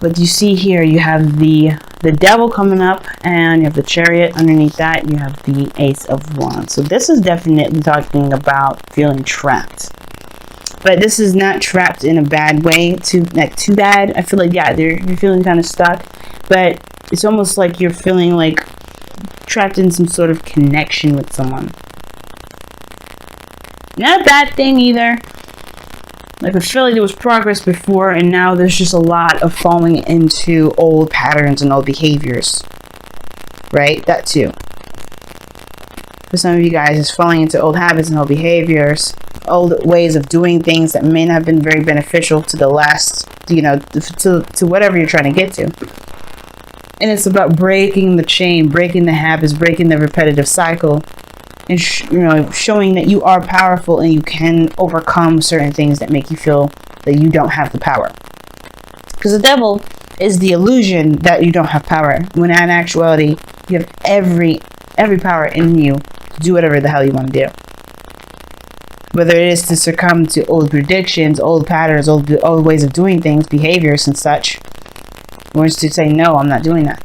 But you see here, you have the devil coming up, and you have the chariot underneath that. You have the ace of wands. So this is definitely talking about feeling trapped. But this is not trapped in a bad way, too bad. I feel like, yeah, you're feeling kind of stuck, but it's almost like you're feeling like trapped in some sort of connection with someone. Not a bad thing either. Like, I feel like there was progress before, and now there's just a lot of falling into old patterns and old behaviors. Right? That too. For some of you guys, it's falling into old habits and old behaviors, old ways of doing things that may not have been very beneficial to the last, to whatever you're trying to get to. And it's about breaking the chain, breaking the habits, breaking the repetitive cycle, and showing that you are powerful and you can overcome certain things that make you feel that you don't have the power. Because the devil is the illusion that you don't have power, when in actuality you have every power in you to do whatever the hell you want to do. Whether it is to succumb to old predictions, old patterns, old ways of doing things, behaviors and such, or is to say, no, I'm not doing that.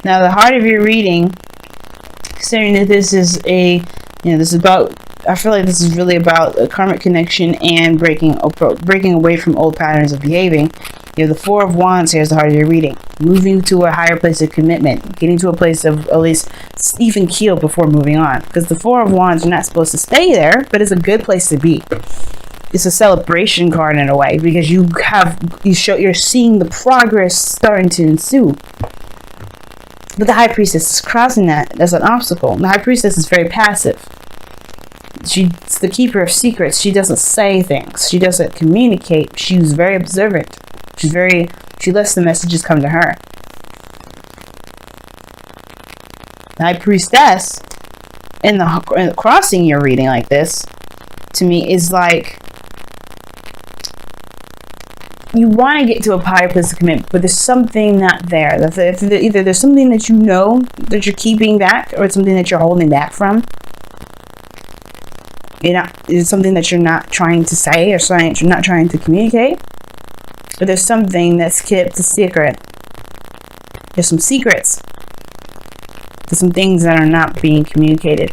Now, the heart of your reading, considering that this is I feel like this is really about a karmic connection and breaking away from old patterns of behaving. You have the Four of Wands here is the heart of your reading. Moving to a higher place of commitment. Getting to a place of at least even keel before moving on. Because the Four of Wands are not supposed to stay there, but it's a good place to be. It's a celebration card in a way, because you're seeing the progress starting to ensue. But the High Priestess is crossing that. That's an obstacle. The High Priestess is very passive. She's the keeper of secrets. She doesn't say things. She doesn't communicate. She's very observant. She lets the messages come to her. The High Priestess, in the crossing you're reading like this, to me, is like, you want to get to a higher place of commitment, but there's something not there. Either there's something that you know that you're keeping back, or it's something that you're holding back from. It's something that you're not trying to say, or something you're not trying to communicate. But there's something that's kept a secret. There's some secrets. There's some things that are not being communicated.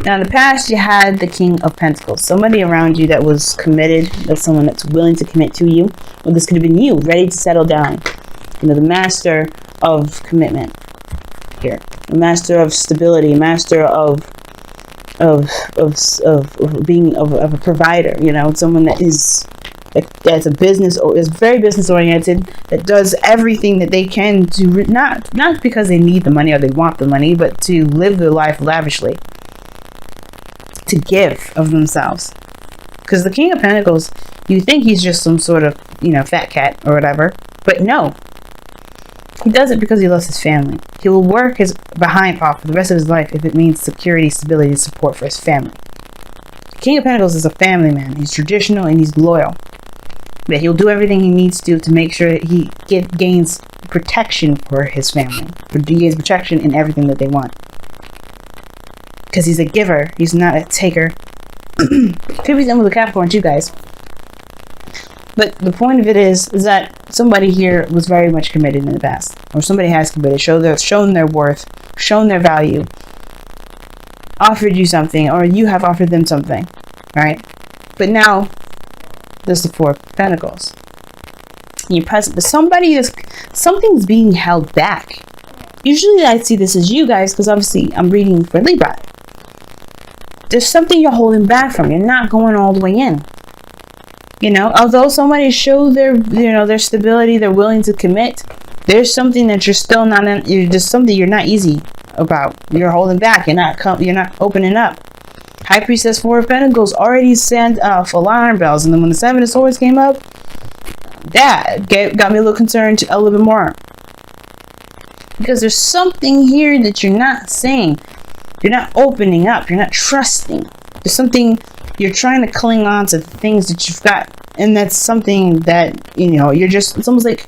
Now, in the past, you had the King of Pentacles. Somebody around you that was committed. That's someone that's willing to commit to you. Or this could have been you, ready to settle down. The master of commitment here. The master of stability. Master of being a provider. Someone that's a business, or is very business oriented, that does everything that they can to not because they need the money or they want the money, but to live their life lavishly, to give of themselves. Because the King of Pentacles, you think he's just some sort of fat cat or whatever, but no, he does it because he loves his family. He will work his behind off for the rest of his life if it means security, stability, and support for his family. The King of Pentacles is a family man. He's traditional and he's loyal. But he'll do everything he needs to make sure that he gains protection for his family. He gains protection in everything that they want. Because he's a giver. He's not a taker. Could be done with a Capricorn too, guys. But the point of it is that somebody here was very much committed in the past. Or somebody has committed, shown their worth, shown their value, offered you something, or you have offered them something, right? But now, there's the Four of Pentacles. You're present, but something's being held back. Usually I see this as you guys, because obviously I'm reading for Libra. There's something you're holding back from. You're not going all the way in. Although somebody showed their stability, they're willing to commit, there's something that you're still not in. There's something you're not easy about. You're holding back. You're not opening up. High Priestess, Four of Pentacles already sent off alarm bells, and then when the Seven of Swords came up, that got me a little concerned a little bit more. Because there's something here that you're not saying. You're not opening up. You're not trusting. There's something you're trying to cling on to, the things that you've got, and that's something that you're just. It's almost like,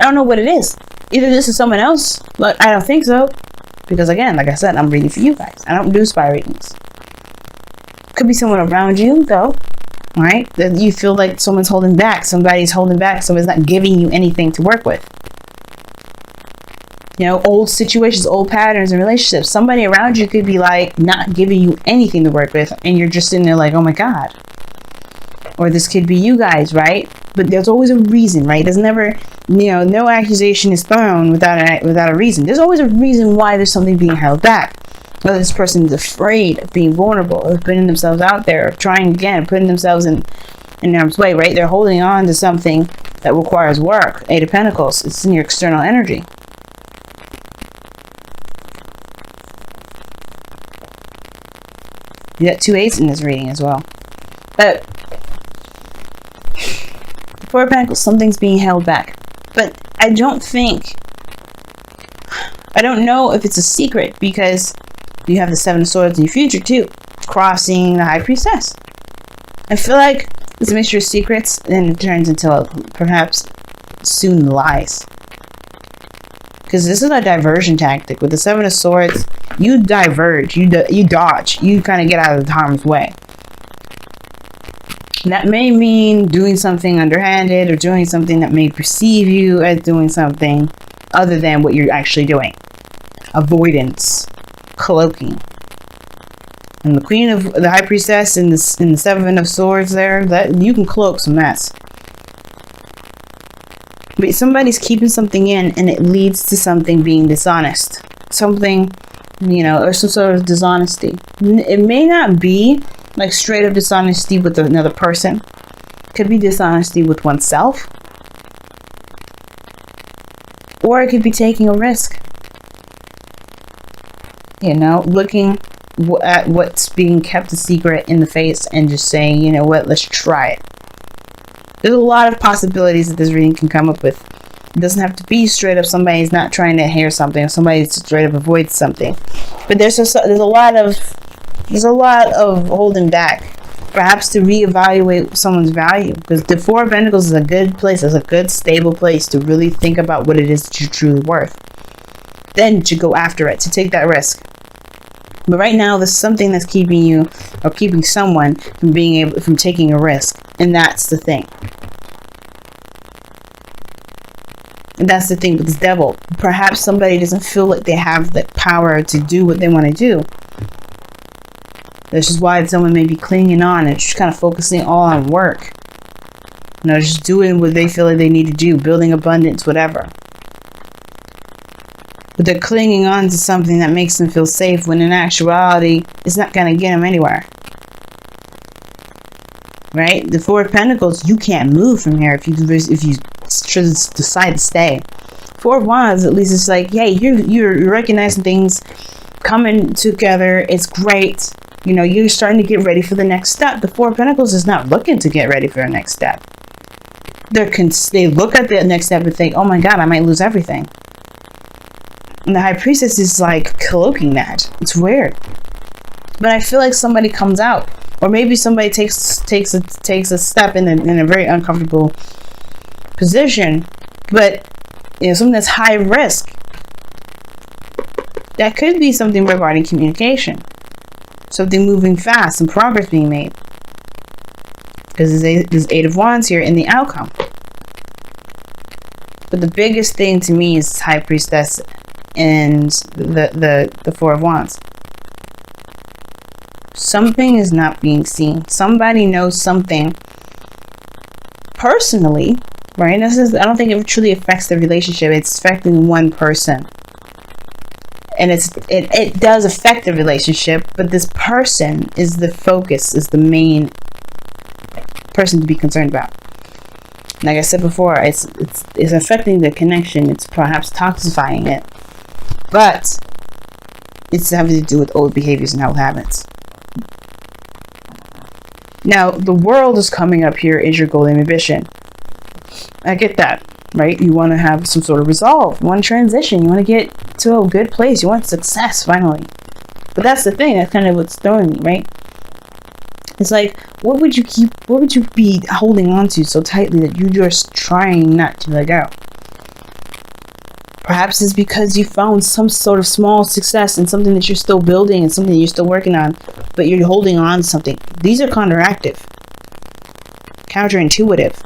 I don't know what it is. Either this is someone else, but I don't think so. Because again, like I said, I'm reading for you guys. I don't do spy readings. Could be someone around you, though. right? That you feel like someone's holding back, somebody's holding back, someone's not giving you anything to work with. You know, old situations, old patterns in relationships. Somebody around you could be like not giving you anything to work with, and you're just sitting there like, oh my God. Or this could be you guys, right? But there's always a reason, right? There's never, you know, no accusation is thrown without a reason. There's always a reason why there's something being held back. Whether this person is afraid of being vulnerable, of putting themselves out there, of trying again, putting themselves in harm's way, right? They're holding on to something that requires work. Eight of Pentacles, it's in your external energy. You got 2 8s in this reading as well. But Four of Pentacles, something's being held back. But I don't know if it's a secret, because you have the 7 of Swords in your future too, crossing the High Priestess. I feel like it's a mixture of secrets, and it turns into perhaps soon lies. Because this is a diversion tactic. With the 7 of Swords, you diverge, you dodge, you kind of get out of harm's way. And that may mean doing something underhanded, or doing something that may perceive you as doing something other than what you're actually doing. Avoidance, cloaking. And the Queen of the High Priestess in the 7 of Swords there, that you can cloak some mess. But somebody's keeping something in, and it leads to something being dishonest. Something, you know, or some sort of dishonesty. It may not be like straight up dishonesty with another person. It could be dishonesty with oneself. Or it could be taking a risk. You know, looking at what's being kept a secret in the face and just saying, you know what, let's try it. There's a lot of possibilities that this reading can come up with. It doesn't have to be straight up somebody's not trying to hear something, or somebody straight up avoids something. But there's a lot of holding back, perhaps to reevaluate someone's value. Because the 4 of Pentacles is a good place, it's a good stable place to really think about what it is that you're truly worth. Then to go after it, to take that risk. But right now, there's something that's keeping you, or keeping someone from taking a risk, and that's the thing. And that's the thing with this Devil. Perhaps somebody doesn't feel like they have the power to do what they want to do. This is why someone may be clinging on and just kind of focusing all on work. You know, just doing what they feel like they need to do, building abundance, whatever. But they're clinging on to something that makes them feel safe, when in actuality, it's not going to get them anywhere. Right? The 4 of Pentacles, you can't move from here if you decide to stay. 4 of Wands, at least it's like, hey, you're recognizing things coming together. It's great. You know, you're starting to get ready for the next step. The 4 of Pentacles is not looking to get ready for the next step. They look at the next step and think, oh my God, I might lose everything. And the High Priestess is like cloaking that. It's weird. But I feel like somebody comes out, or maybe somebody takes a step in a very uncomfortable position, but you know, something that's high risk. That could be something regarding communication, something moving fast, some progress being made. Because there's 8 of Wands here in the outcome. But the biggest thing to me is High Priestess and the 4 of Wands. Something is not being seen. Somebody knows something personally, right? I don't think it truly affects the relationship. It's affecting one person. And it does affect the relationship, but this person is the focus, is the main person to be concerned about. Like I said before, it's affecting the connection. It's perhaps toxifying it. But it's having to do with old behaviors and old habits. Now, the World is coming up here as your golden ambition. I get that, right? You want to have some sort of resolve. You want to transition. You want to get to a good place. You want success, finally. But that's the thing. That's kind of what's throwing me, right? It's like, what would you be holding on to so tightly that you're just trying not to let go? Perhaps it's because you found some sort of small success in something that you're still building and something that you're still working on, but you're holding on to something. These are counteractive. counterintuitive.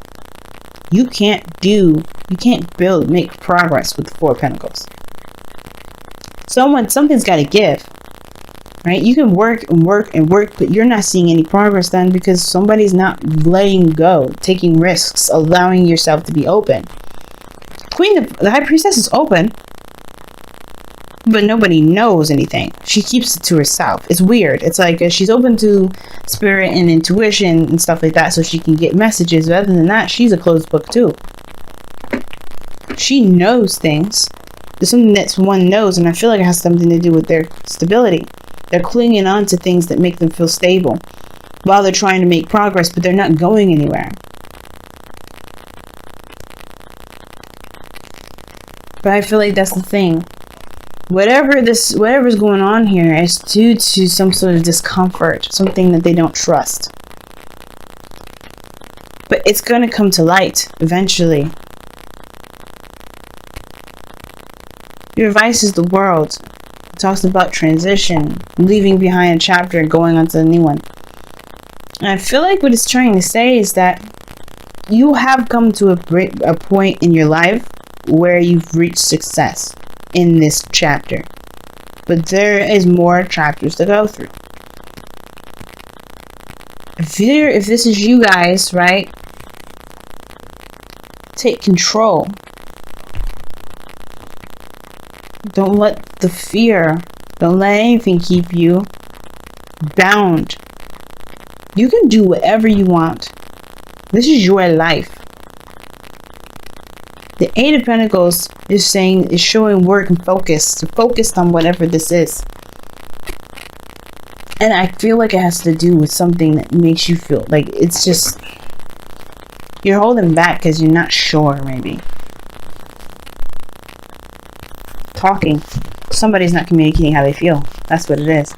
You can't make progress with the Four of Pentacles. Something's got to give, right? You can work and work and work, but you're not seeing any progress then because somebody's not letting go, taking risks, allowing yourself to be open. The High Priestess is open, but nobody knows anything. She keeps it to herself. It's weird. It's like she's open to spirit and intuition and stuff like that so she can get messages. But other than that, she's a closed book too. She knows things. There's something that one knows, and I feel like it has something to do with their stability. They're clinging on to things that make them feel stable while they're trying to make progress, but they're not going anywhere. But I feel like that's the thing. Whatever's going on here is due to some sort of discomfort, something that they don't trust. But it's going to come to light eventually. Your advice is the world. It talks about transition, leaving behind a chapter and going on to a new one. And I feel like what it's trying to say is that you have come to a point in your life where you've reached success in this chapter, but there is more chapters to go through. If this is you guys, right, take control. Don't let the fear, don't let anything keep you bound. You can do whatever you want. This is your life. The Eight of Pentacles is showing work and focus. Focused on whatever this is. And I feel like it has to do with something that makes you feel like it's just, you're holding back because you're not sure, maybe. Talking. Somebody's not communicating how they feel. That's what it is.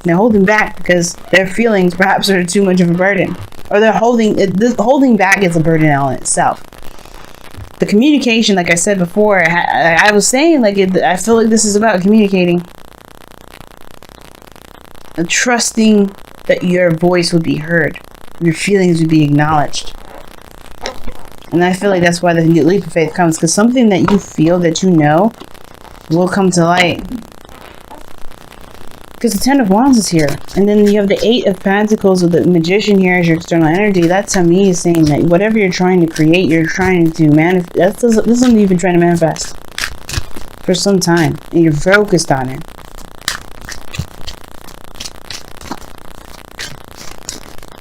They're holding back because their feelings perhaps are too much of a burden. Or they're holding back is a burden on itself. The communication, like I said before, I was saying, like, I feel like this is about communicating. And trusting that your voice would be heard. Your feelings would be acknowledged. And I feel like that's why the leap of faith comes. Because something that you feel, that you know, will come to light. Because the Ten of Wands is here. And then you have the Eight of Pentacles with the Magician here as your external energy. That to me is saying that whatever you're trying to create, you're trying to manifest. This is something you've been trying to manifest for some time. And you're focused on it.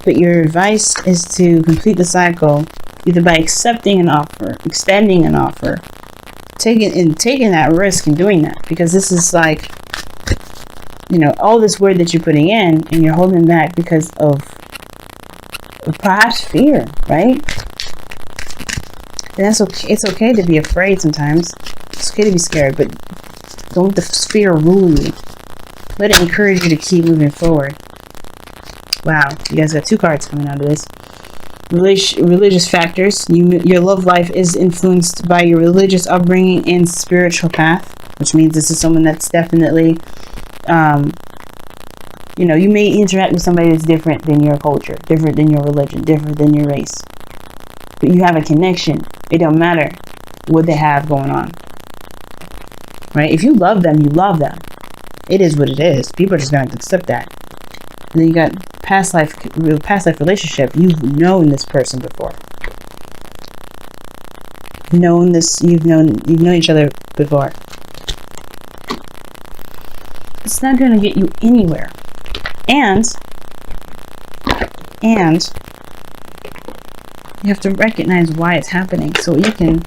But your advice is to complete the cycle either by accepting an offer, extending an offer, taking that risk and doing that. Because this is like, you know, all this word that you're putting in and you're holding back because of perhaps fear, right? And that's okay. It's okay to be afraid sometimes. It's okay to be scared, but don't let the fear rule you. Let it encourage you to keep moving forward. Wow, you guys got two cards coming out of this. Religious factors. Your love life is influenced by your religious upbringing and spiritual path, which means this is someone that's definitely, you know, you may interact with somebody that's different than your culture, different than your religion, different than your race. But you have a connection. It don't matter what they have going on. Right? If you love them, you love them. It is what it is. People are just going to accept that. And then you got past life relationship. You've known this person before. You've known each other before. It's not going to get you anywhere. And you have to recognize why it's happening so you can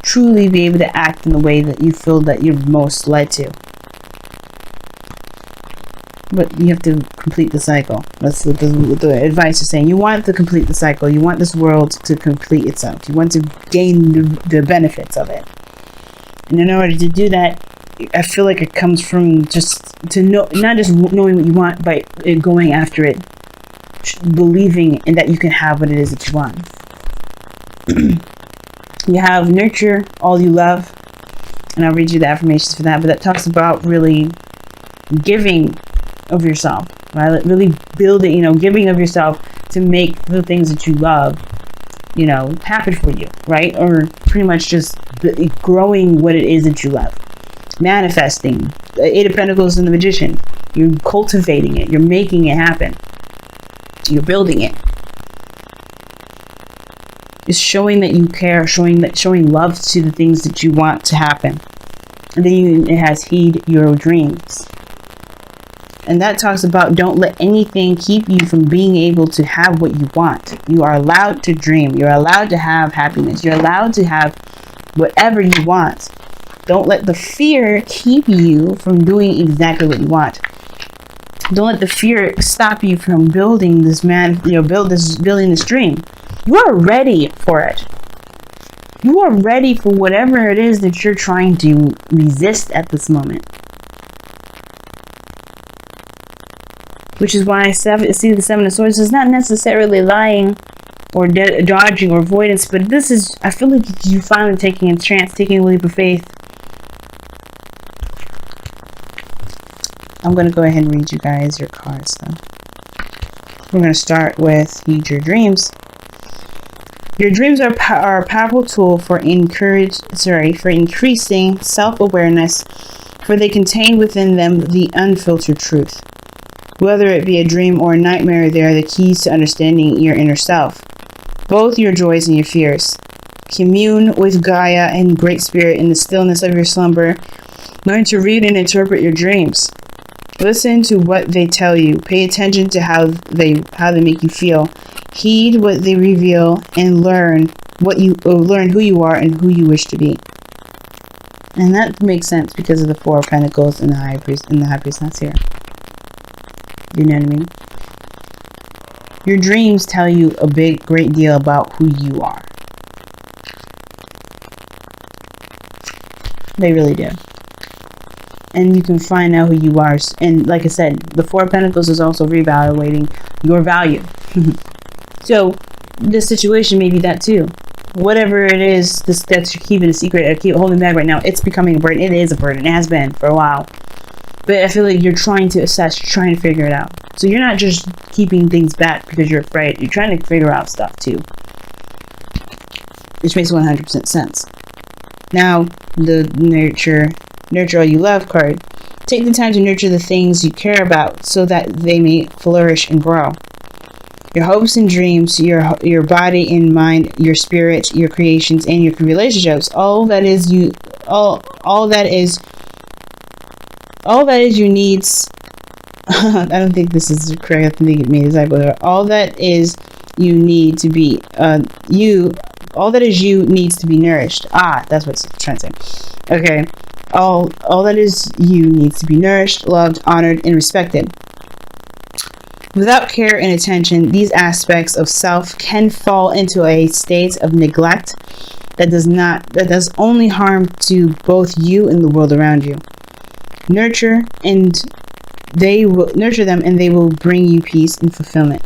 truly be able to act in the way that you feel that you're most led to. But you have to complete the cycle. That's what the advice is saying. You want to complete the cycle. You want this world to complete itself. You want to gain the benefits of it. And in order to do that, I feel like it comes from just to know, not just knowing what you want, but going after it, believing in that you can have what it is that you want. You have nurture all you love, and I'll read you the affirmations for that. But that talks about really giving of yourself, right? Really building, giving of yourself to make the things that you love, happen for you, right? Or pretty much just growing what it is that you love. Manifesting. Eight of Pentacles and the Magician. You're cultivating it. You're making it happen. You're building it. It's showing that you care, showing love to the things that you want to happen. And then it has heed your dreams. And that talks about don't let anything keep you from being able to have what you want. You are allowed to dream. You're allowed to have happiness. You're allowed to have whatever you want. Don't let the fear keep you from doing exactly what you want. Don't let the fear stop you from building this building this dream. You are ready for it. You are ready for whatever it is that you're trying to resist at this moment. Which is why I see the Seven of Swords is not necessarily lying or dodging or avoidance, but this is, I feel like you finally taking a chance, taking a leap of faith. I'm going to go ahead and read you guys your cards though. We're going to start with Heed Your Dreams. Your dreams are a powerful tool for increasing self-awareness, for they contain within them the unfiltered truth. Whether it be a dream or a nightmare, they are the keys to understanding your inner self, both your joys and your fears. Commune with Gaia and Great Spirit in the stillness of your slumber. Learn to read and interpret your dreams. Listen to what they tell you. Pay attention to how they make you feel. Heed what they reveal and learn who you are and who you wish to be. And that makes sense because of the Four of Pentacles and the High Priestess here. You know what I mean? Your dreams tell you a great deal about who you are. They really do. And you can find out who you are. And like I said, the Four of Pentacles is also reevaluating your value. So this situation may be that too. Whatever it is that you're keeping a secret or keep holding back right now, it's becoming a burden. It is a burden. It has been for a while. But I feel like you're trying to assess, you're trying to figure it out. So you're not just keeping things back because you're afraid. You're trying to figure out stuff too. Which makes 100% sense. Now, the nurture all you love card. Take the time to nurture the things you care about so that they may flourish and grow. Your hopes and dreams, your body and mind, your spirit, your creations, and your relationships. All that is you needs. I don't think this is correct. I think it made a typo. All that is you need to be all that is you needs to be nourished. That's what it's trying to say. Okay. All that is you needs to be nourished, loved, honored, and respected. Without care and attention, these aspects of self can fall into a state of neglect that does only harm to both you and the world around you. Nurture them and they will bring you peace and fulfillment.